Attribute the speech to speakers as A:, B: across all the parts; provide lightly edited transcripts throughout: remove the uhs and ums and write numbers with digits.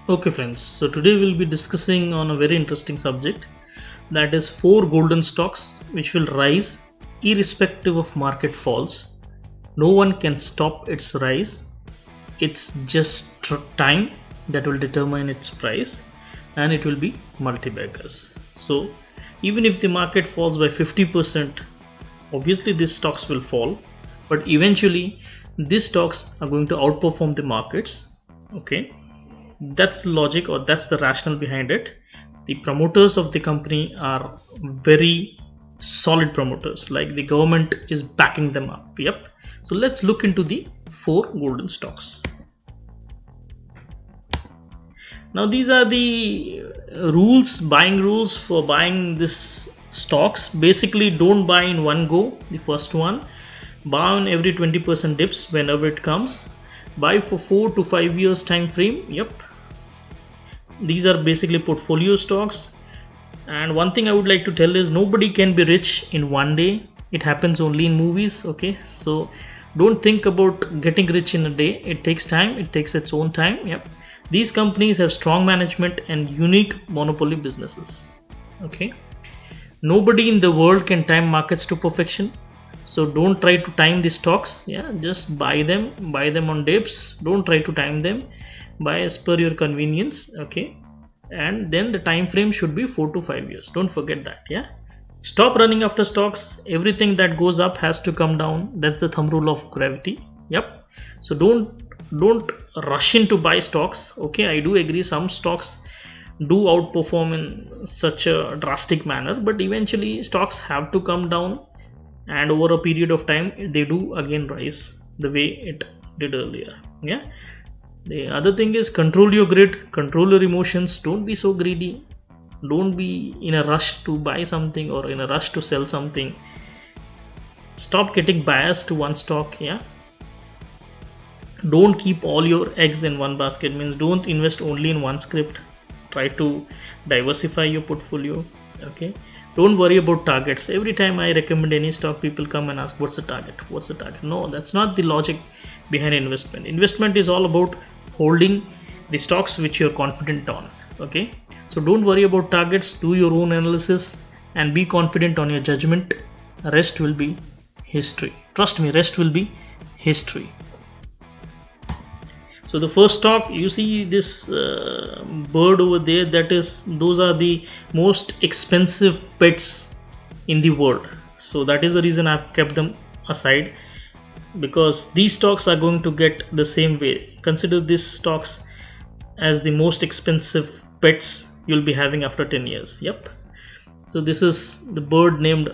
A: Okay, friends. So today we'll be discussing on a very interesting subject, that is four golden stocks which will rise irrespective of market falls. No one can stop its rise. It's just time that will determine its price, and it will be multi-baggers. So even if the market falls by 50%, obviously these stocks will fall, but eventually these stocks are going to outperform the markets. Okay, that's the logic, or that's the rationale behind it. The promoters of the company are very solid promoters, like the government is backing them up. Yep. So let's look into the four golden stocks. Now these are the buying rules for buying this stocks. Basically, don't buy in one go. The first one, buy on every 20% dips whenever it comes. Buy for 4 to 5 years time frame. Yep. These are basically portfolio stocks. And one thing I would like to tell is nobody can be rich in one day. It happens only in movies. Okay, so don't think about getting rich in a day. It takes time, it takes its own time. Yep. These companies have strong management and unique monopoly businesses. Okay, nobody in the world can time markets to perfection, so don't try to time the stocks. Yeah, just buy them on dips. Don't try to time them. Buy as per your convenience. Okay, and then the time frame should be 4 to 5 years. Don't forget that. Yeah, stop running after stocks. Everything that goes up has to come down. That's the thumb rule of gravity. Yep. So don't rush in to buy stocks. Okay, I do agree some stocks do outperform in such a drastic manner, but eventually stocks have to come down, and over a period of time they do again rise the way it did earlier. Yeah, the other thing is control your grid, control your emotions. Don't be so greedy. Don't be in a rush to buy something or in a rush to sell something. Stop getting biased to one stock. Yeah, don't keep all your eggs in one basket. Means don't invest only in one script. Try to diversify your portfolio. Okay, don't worry about targets. Every time I recommend any stock, people come and ask, what's the target? No, that's not the logic behind investment is all about holding the stocks which you're confident on. Okay, so don't worry about targets. Do your own analysis and be confident on your judgment. Rest will be history. Trust me, rest will be history. So the first stock, you see this bird over there, those are the most expensive pets in the world. So that is the reason I've kept them aside, because these stocks are going to get the same way. Consider these stocks as the most expensive pets you'll be having after 10 years. Yep. So this is the parrot named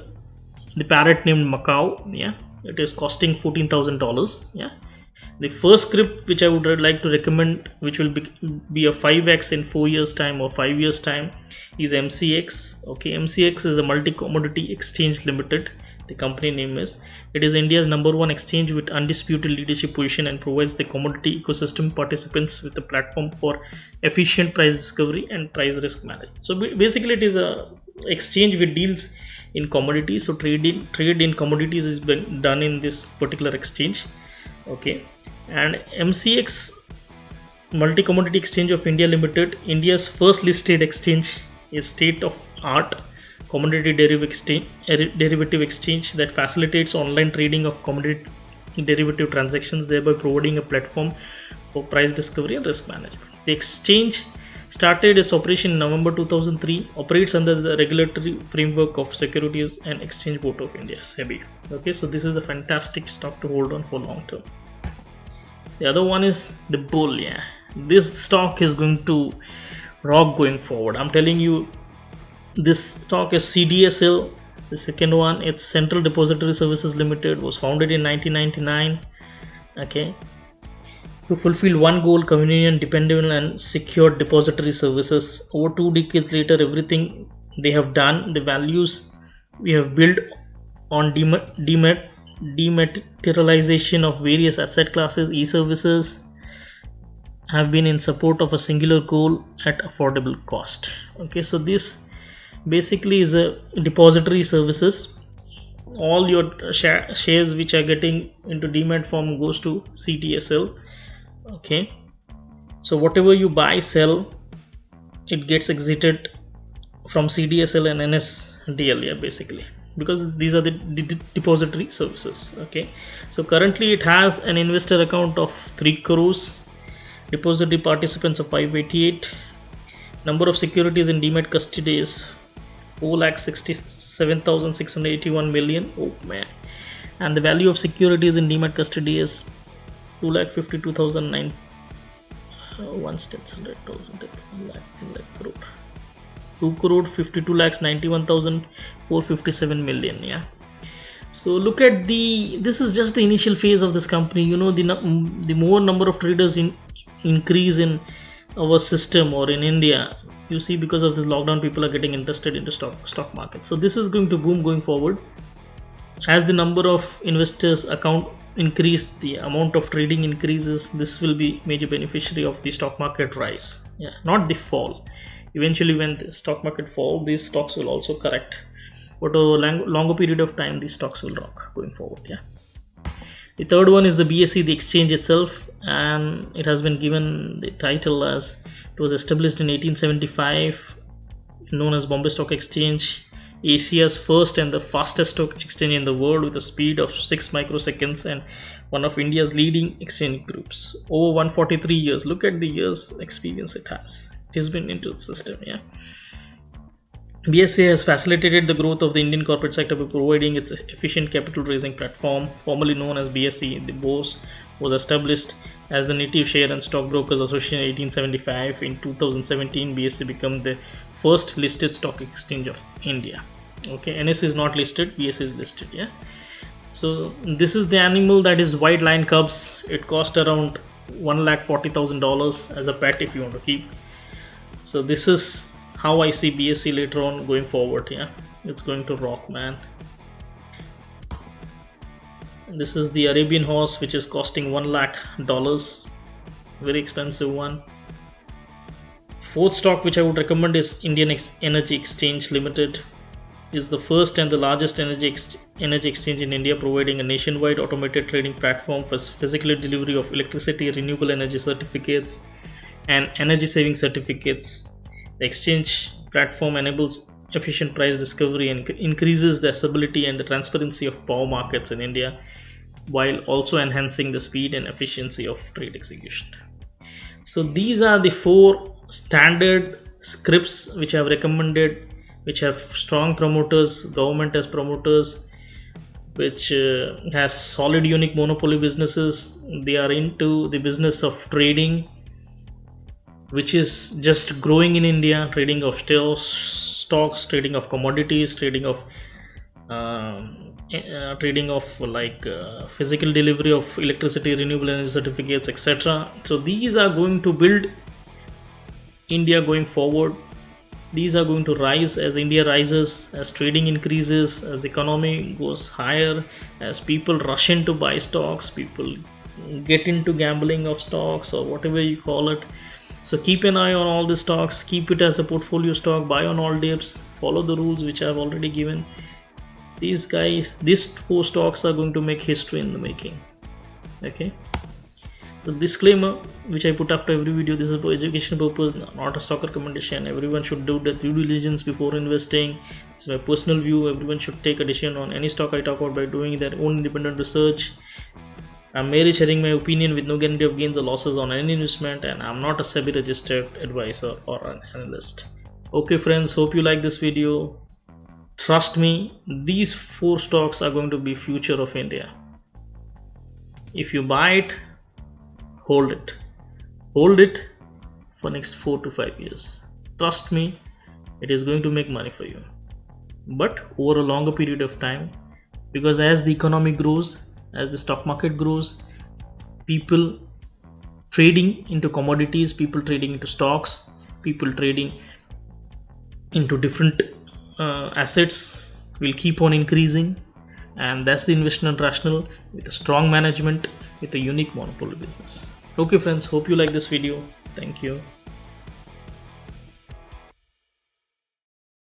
A: Macau. Yeah, it is costing $14,000. Yeah, the first script which I would like to recommend, which will be a 5x in 4 years time or 5 years time, is MCX. Okay, MCX is a multi commodity exchange limited. The company name is. It is India's #1 exchange with undisputed leadership position and provides the commodity ecosystem participants with a platform for efficient price discovery and price risk management. So basically it is a exchange which deals in commodities. So trade in commodities is been done in this particular exchange. Okay, and MCX, Multi Commodity Exchange of India Limited, India's first listed exchange, is state of art commodity derivative exchange that facilitates online trading of commodity derivative transactions, thereby providing a platform for price discovery and risk management. The exchange started its operation in November 2003, operates under the regulatory framework of Securities and Exchange Board of India, SEBI. Okay, so this is a fantastic stock to hold on for long term. The other one is the bull. Yeah, this stock is going to rock going forward. I'm telling you, this stock is CDSL. The second one, it's Central Depository Services Limited, was founded in 1999. Okay, to fulfill one goal: convenient, dependable, and secure depository services. Over 2 decades later, everything they have done, the values we have built on dematerialization of various asset classes, e-services, have been in support of a singular goal at affordable cost. Okay, so this basically is a depository services. All your shares which are getting into demat form goes to CDSL. Okay, So whatever you buy, sell, it gets exited from CDSL and NSDL, yeah, basically, because these are the depository services. Okay, so currently it has an investor account of 3 crores, depository participants of 588, number of securities in demat custody is 4,67,681 million. Oh man. And the value of securities in demat custody is 2,52,009. 2 crore 52 lakhs 91,457 million. Yeah, so look at this is just the initial phase of this company. You know, the more number of traders increase in our system or in India, you see, because of this lockdown, people are getting interested into stock market. So this is going to boom going forward. As the number of investors account increase, the amount of trading increases, this will be major beneficiary of the stock market rise, yeah, not the fall. Eventually when the stock market fall, these stocks will also correct, but over a longer period of time these stocks will rock going forward. Yeah, the third one is the BSE, the exchange itself, and it has been given the title as it was established in 1875, known as Bombay Stock Exchange, Asia's first and the fastest stock exchange in the world with a speed of 6 microseconds, and one of India's leading exchange groups. Over 143 years. Look at the years experience it has. It has been into the system. Yeah. BSE has facilitated the growth of the Indian corporate sector by providing its efficient capital raising platform, formerly known as BSE. The BOSE was established as the Native Share and Stockbrokers Association in 1875. In 2017, BSE became the first listed stock exchange of India. Okay, NSE is not listed, BSE is listed. Yeah. So this is the animal, that is white lion cubs. It cost around $140,000 as a pet if you want to keep. So this is how I see BSE later on going forward. Yeah, it's going to rock, man. This is the Arabian horse, which is costing $1 lakh, very expensive one. Fourth stock which I would recommend is Indian Energy Exchange Limited. Is the first and the largest energy exchange in India, providing a nationwide automated trading platform for physical delivery of electricity, renewable energy certificates, and energy saving certificates. The exchange platform enables efficient price discovery and increases the stability and the transparency of power markets in India, while also enhancing the speed and efficiency of trade execution. So these are the 4 standard scripts which I have recommended, which have strong promoters, government as promoters, which has solid unique monopoly businesses. They are into the business of trading, which is just growing in India, trading of stocks, trading of commodities, trading of physical delivery of electricity, renewable energy certificates, etc. So these are going to build India going forward. These are going to rise as India rises, as trading increases, as economy goes higher, as people rush in to buy stocks, people get into gambling of stocks or whatever you call it. So keep an eye on all the stocks, keep it as a portfolio stock, buy on all dips, follow the rules which I have already given. These 4 stocks are going to make history in the making. Okay. The disclaimer which I put after every video: this is for education purpose, not a stock recommendation. Everyone should do the due diligence before investing. It's my personal view. Everyone should take a decision on any stock I talk about by doing their own independent research. I'm merely sharing my opinion with no guarantee of gains or losses on any investment, and I'm not a SEBI registered advisor or an analyst. Okay friends, hope you like this video. Trust me, these 4 stocks are going to be future of India. If you buy it, hold it for next 4 to 5 years. Trust me, it is going to make money for you, but over a longer period of time, because as the economy grows, as the stock market grows, people trading into commodities, people trading into stocks, people trading into different assets will keep on increasing, and that's the investment rationale with a strong management with a unique monopoly business. Okay friends, hope you like this video. Thank you.